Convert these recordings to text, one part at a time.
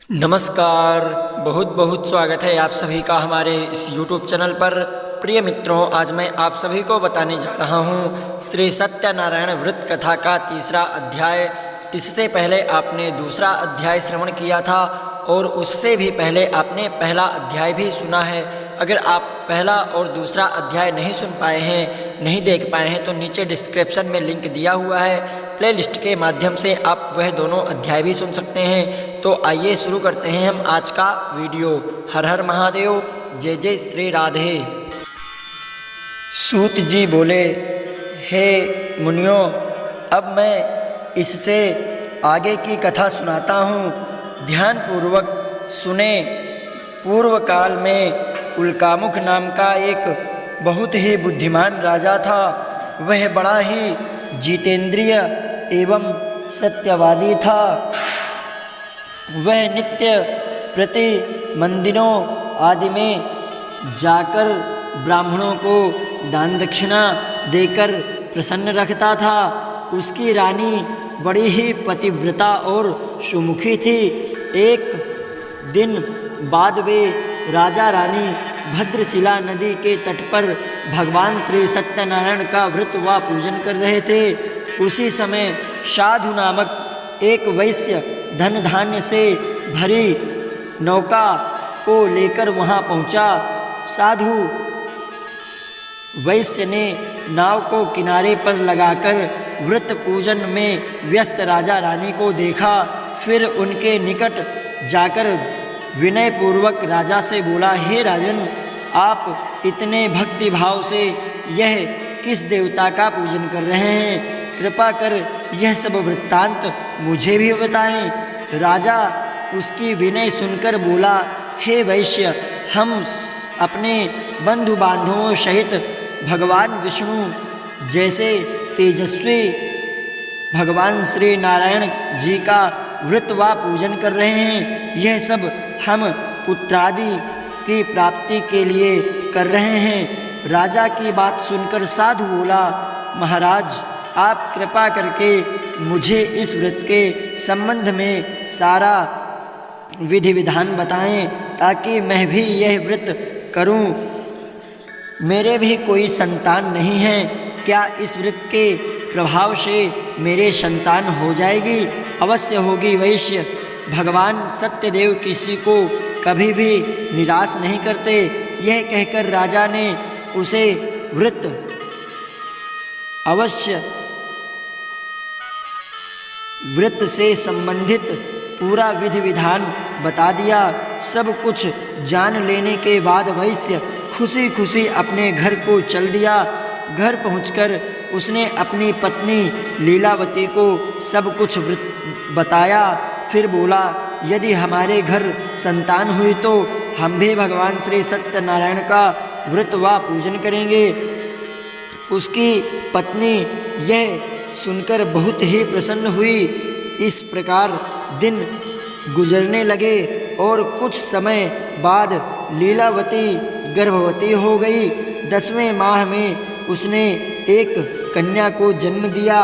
नमस्कार। बहुत बहुत स्वागत है आप सभी का हमारे इस YouTube चैनल पर। प्रिय मित्रों, आज मैं आप सभी को बताने जा रहा हूँ श्री सत्यनारायण व्रत कथा का तीसरा अध्याय। इससे पहले आपने दूसरा अध्याय श्रवण किया था और उससे भी पहले आपने पहला अध्याय भी सुना है। अगर आप पहला और दूसरा अध्याय नहीं सुन पाए हैं, नहीं देख पाए हैं, तो नीचे डिस्क्रिप्शन में लिंक दिया हुआ है। प्लेलिस्ट के माध्यम से आप वह दोनों अध्याय भी सुन सकते हैं। तो आइए शुरू करते हैं हम आज का वीडियो। हर हर महादेव, जय जय श्री राधे। सूत जी बोले, हे मुनियों, अब मैं इससे आगे की कथा सुनाता हूँ। ध्यानपूर्वक सुने। पूर्व काल में उल्कामुख नाम का एक बहुत ही बुद्धिमान राजा था। वह बड़ा ही जितेंद्रिय एवं सत्यवादी था। वह नित्य प्रति मंदिरों आदि में जाकर ब्राह्मणों को दान दक्षिणा देकर प्रसन्न रखता था। उसकी रानी बड़ी ही पतिव्रता और सुमुखी थी। एक दिन बाद वे राजा रानी भद्रशिला नदी के तट पर भगवान श्री सत्यनारायण का व्रत व पूजन कर रहे थे। उसी समय साधु नामक एक वैश्य धन धान्य से भरी नौका को लेकर वहां पहुंचा। साधु वैश्य ने नाव को किनारे पर लगाकर व्रत पूजन में व्यस्त राजा रानी को देखा। फिर उनके निकट जाकर विनय पूर्वक राजा से बोला, हे राजन, आप इतने भक्ति भाव से यह किस देवता का पूजन कर रहे हैं? कृपा कर यह सब वृत्तांत मुझे भी बताएं। राजा उसकी विनय सुनकर बोला, हे वैश्य, हम अपने बंधु बांधवों सहित भगवान विष्णु जैसे तेजस्वी भगवान श्री नारायण जी का व्रत व पूजन कर रहे हैं। यह सब हम पुत्रादि की प्राप्ति के लिए कर रहे हैं। राजा की बात सुनकर साधु बोला, महाराज, आप कृपा करके मुझे इस व्रत के संबंध में सारा विधि विधान बताएं, ताकि मैं भी यह व्रत करूं। मेरे भी कोई संतान नहीं है। क्या इस व्रत के प्रभाव से मेरे संतान हो जाएगी? अवश्य होगी वैश्य। भगवान सत्यदेव किसी को कभी भी निराश नहीं करते। यह कहकर राजा ने उसे व्रत से संबंधित पूरा विधि विधान बता दिया। सब कुछ जान लेने के बाद वैश्य खुशी खुशी अपने घर को चल दिया। घर पहुंचकर उसने अपनी पत्नी लीलावती को सब कुछ बताया। फिर बोला, यदि हमारे घर संतान हुई तो हम भी भगवान श्री सत्यनारायण का व्रत व पूजन करेंगे। उसकी पत्नी यह सुनकर बहुत ही प्रसन्न हुई। इस प्रकार दिन गुजरने लगे और कुछ समय बाद लीलावती गर्भवती हो गई। 10वें माह में उसने एक कन्या को जन्म दिया।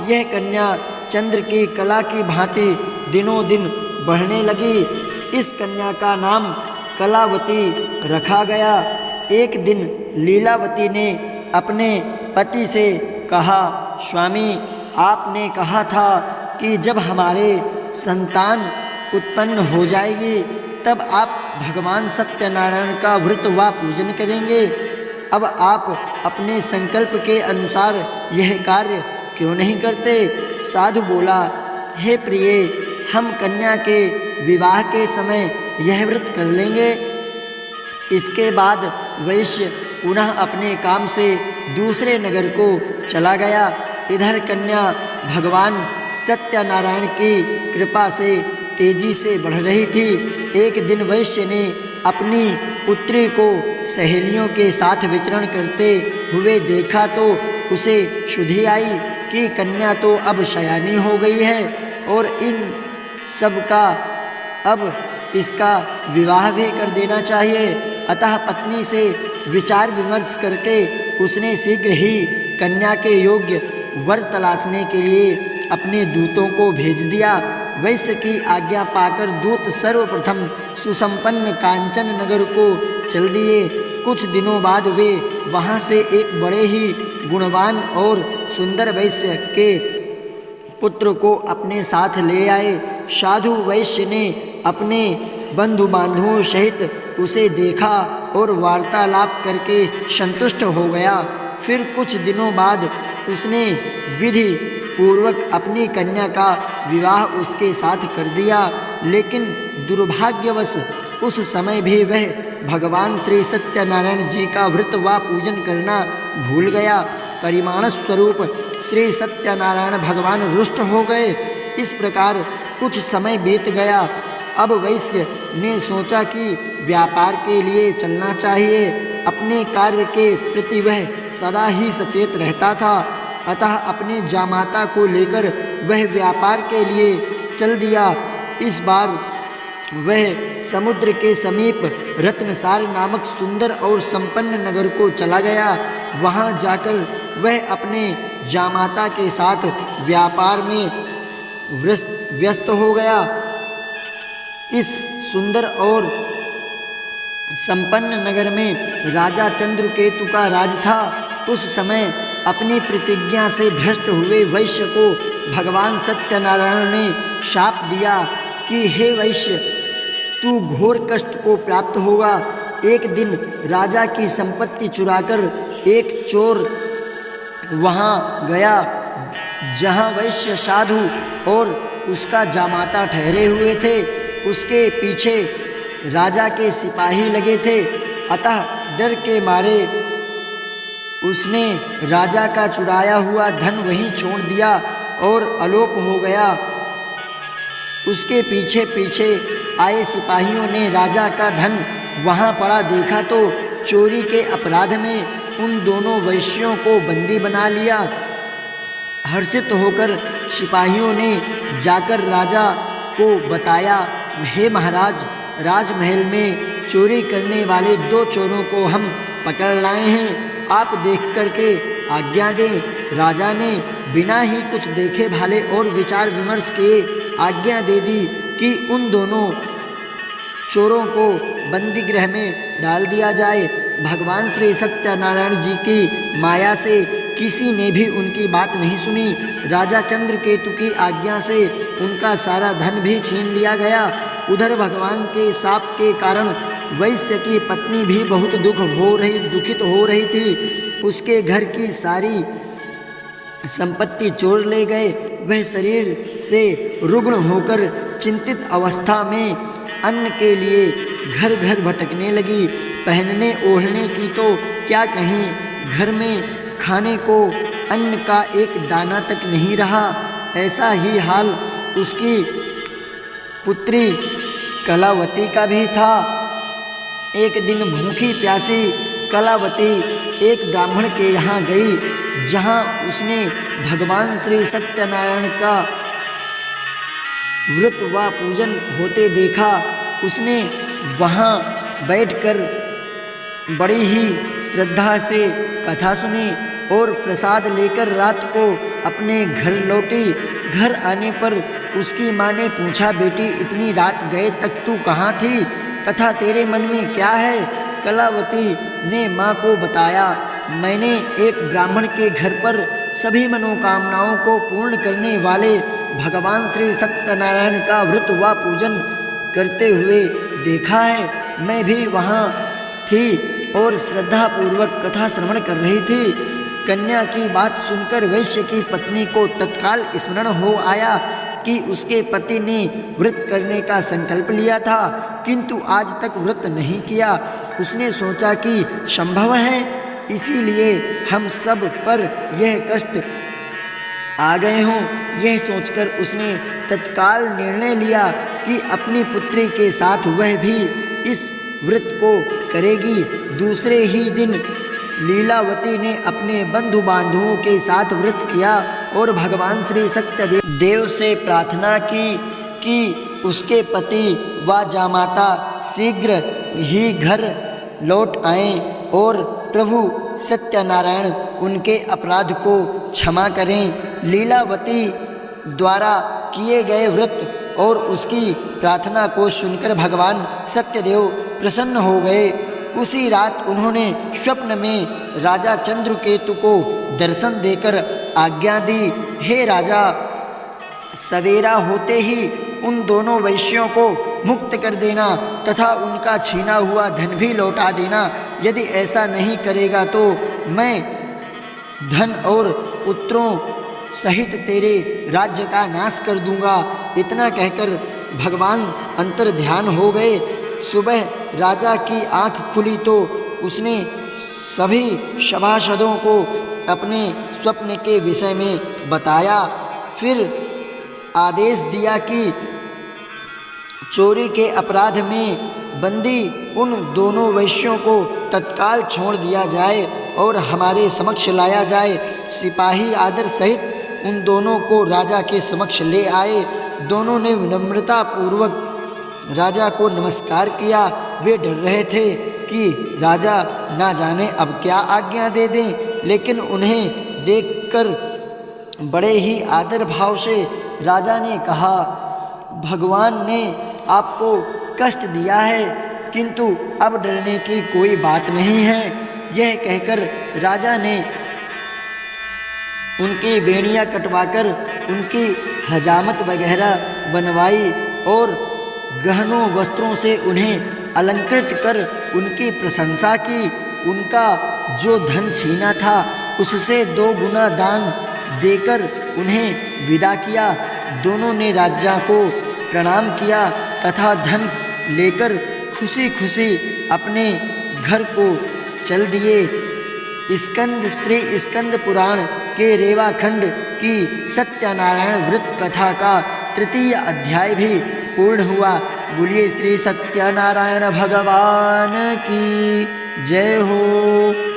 यह कन्या चंद्र की कला की भांति दिनों दिन बढ़ने लगी। इस कन्या का नाम कलावती रखा गया। एक दिन लीलावती ने अपने पति से कहा, स्वामी, आपने कहा था कि जब हमारे संतान उत्पन्न हो जाएगी तब आप भगवान सत्यनारायण का व्रत व पूजन करेंगे। अब आप अपने संकल्प के अनुसार यह कार्य क्यों नहीं करते? साधु बोला, हे प्रिय, हम कन्या के विवाह के समय यह व्रत कर लेंगे। इसके बाद वैश्य पुनः अपने काम से दूसरे नगर को चला गया। इधर कन्या भगवान सत्यनारायण की कृपा से तेजी से बढ़ रही थी। एक दिन वैश्य ने अपनी पुत्री को सहेलियों के साथ विचरण करते हुए देखा तो उसे शुद्धि आई कि कन्या तो अब शयानी हो गई है और इन सब का अब इसका विवाह भी कर देना चाहिए। अतः पत्नी से विचार विमर्श करके उसने शीघ्र ही कन्या के योग्य वर तलाशने के लिए अपने दूतों को भेज दिया। वैश्य की आज्ञा पाकर दूत सर्वप्रथम सुसंपन्न कांचन नगर को चल दिए। कुछ दिनों बाद वे वहाँ से एक बड़े ही गुणवान और सुंदर वैश्य के पुत्र को अपने साथ ले आए। साधु वैश्य ने अपने बंधु बांधवों सहित उसे देखा और वार्तालाप करके संतुष्ट हो गया। फिर कुछ दिनों बाद उसने विधि पूर्वक अपनी कन्या का विवाह उसके साथ कर दिया, लेकिन दुर्भाग्यवश उस समय भी वह भगवान श्री सत्यनारायण जी का व्रत व पूजन करना भूल गया। परिमाण स्वरूप श्री सत्यनारायण भगवान रुष्ट हो गए। इस प्रकार कुछ समय बीत गया। अब वैश्य ने सोचा कि व्यापार के लिए चलना चाहिए। अपने कार्य के प्रति वह सदा ही सचेत रहता था, अतः अपने जामाता को लेकर वह व्यापार के लिए चल दिया। इस बार वह समुद्र के समीप रत्नसार नामक सुंदर और संपन्न नगर को चला गया। वहाँ जाकर वह अपने जामाता के साथ व्यापार में व्यस्त हो गया। इस सुंदर और संपन्न नगर में राजा चंद्रकेतु का राज था। उस समय अपनी प्रतिज्ञा से भ्रष्ट हुए वैश्य को भगवान सत्यनारायण ने शाप दिया कि हे वैश्य, तू घोर कष्ट को प्राप्त होगा। एक दिन राजा की संपत्ति चुराकर एक चोर वहाँ गया जहाँ वैश्य साधु और उसका जामाता ठहरे हुए थे। उसके पीछे राजा के सिपाही लगे थे, अतः डर के मारे उसने राजा का चुराया हुआ धन वहीं छोड़ दिया और अलोप हो गया। उसके पीछे पीछे आए सिपाहियों ने राजा का धन वहाँ पड़ा देखा तो चोरी के अपराध में उन दोनों वैश्यों को बंदी बना लिया। हर्षित होकर सिपाहियों ने जाकर राजा को बताया, हे महाराज, राजमहल में चोरी करने वाले 2 चोरों को हम पकड़ लाए हैं, आप देख करके आज्ञा दें। राजा ने बिना ही कुछ देखे भाले और विचार विमर्श किए आज्ञा दे दी कि उन दोनों चोरों को बंदी गृह में डाल दिया जाए। भगवान श्री सत्यनारायण जी की माया से किसी ने भी उनकी बात नहीं सुनी। राजा चंद्रकेतु की आज्ञा से उनका सारा धन भी छीन लिया गया। उधर भगवान के शाप के कारण वैश्य की पत्नी भी बहुत दुखित हो रही थी। उसके घर की सारी संपत्ति चोर ले गए। वह शरीर से रुग्ण होकर चिंतित अवस्था में अन्न के लिए घर घर भटकने लगी। पहनने ओढ़ने की तो क्या कहीं, घर में खाने को अन्न का एक दाना तक नहीं रहा। ऐसा ही हाल उसकी पुत्री कलावती का भी था। एक दिन भूखी प्यासी कलावती एक ब्राह्मण के यहाँ गई, जहाँ उसने भगवान श्री सत्यनारायण का व्रत व पूजन होते देखा। उसने वहाँ बैठकर बड़ी ही श्रद्धा से कथा सुनी और प्रसाद लेकर रात को अपने घर लौटी। घर आने पर उसकी माँ ने पूछा, बेटी, इतनी रात गए तक तू कहाँ थी तथा तेरे मन में क्या है? कलावती ने माँ को बताया, मैंने एक ब्राह्मण के घर पर सभी मनोकामनाओं को पूर्ण करने वाले भगवान श्री सत्यनारायण का व्रत व पूजन करते हुए देखा है। मैं भी वहाँ थी और श्रद्धापूर्वक कथा श्रवण कर रही थी। कन्या की बात सुनकर वैश्य की पत्नी को तत्काल स्मरण हो आया कि उसके पति ने व्रत करने का संकल्प लिया था, किंतु आज तक व्रत नहीं किया। उसने सोचा कि संभव है, इसीलिए हम सब पर यह कष्ट आ गए हों। यह सोचकर उसने तत्काल निर्णय लिया कि अपनी पुत्री के साथ वह भी इस व्रत को करेगी। दूसरे ही दिन लीलावती ने अपने बंधु बांधुओं के साथ व्रत किया और भगवान श्री सत्यदेव से प्रार्थना की कि उसके पति व जामाता शीघ्र ही घर लौट आएं और प्रभु सत्यनारायण उनके अपराध को क्षमा करें। लीलावती द्वारा किए गए व्रत और उसकी प्रार्थना को सुनकर भगवान सत्यदेव प्रसन्न हो गए। उसी रात उन्होंने स्वप्न में राजा चंद्रकेतु को दर्शन देकर आज्ञा दी, हे राजा, सवेरा होते ही उन दोनों वैश्यों को मुक्त कर देना तथा उनका छीना हुआ धन भी लौटा देना। यदि ऐसा नहीं करेगा तो मैं धन और पुत्रों सहित तेरे राज्य का नाश कर दूंगा। इतना कहकर भगवान अंतर ध्यान हो गए। सुबह राजा की आंख खुली तो उसने सभी सभासदों को अपने स्वप्न के विषय में बताया। फिर आदेश दिया कि चोरी के अपराध में बंदी उन दोनों वैश्यों को तत्काल छोड़ दिया जाए और हमारे समक्ष लाया जाए। सिपाही आदर सहित उन दोनों को राजा के समक्ष ले आए। दोनों ने विनम्रता पूर्वक राजा को नमस्कार किया। वे डर रहे थे कि राजा ना जाने अब क्या आज्ञा दे दें, लेकिन उन्हें देखकर बड़े ही आदर भाव से राजा ने कहा, भगवान ने आपको कष्ट दिया है, किंतु अब डरने की कोई बात नहीं है। यह कहकर राजा ने उनकी बेड़ियाँ कटवाकर उनकी हजामत वगैरह बनवाई और गहनों वस्त्रों से उन्हें अलंकृत कर उनकी प्रशंसा की। उनका जो धन छीना था उससे 2 गुना दान देकर उन्हें विदा किया। दोनों ने राजा को प्रणाम किया तथा धन लेकर खुशी खुशी अपने घर को चल दिए। स्कंद श्री स्कंद पुराण के रेवाखंड की सत्यनारायण व्रत कथा का 3य अध्याय भी पूर्ण हुआ। बोलिए श्री सत्यनारायण भगवान की जय हो।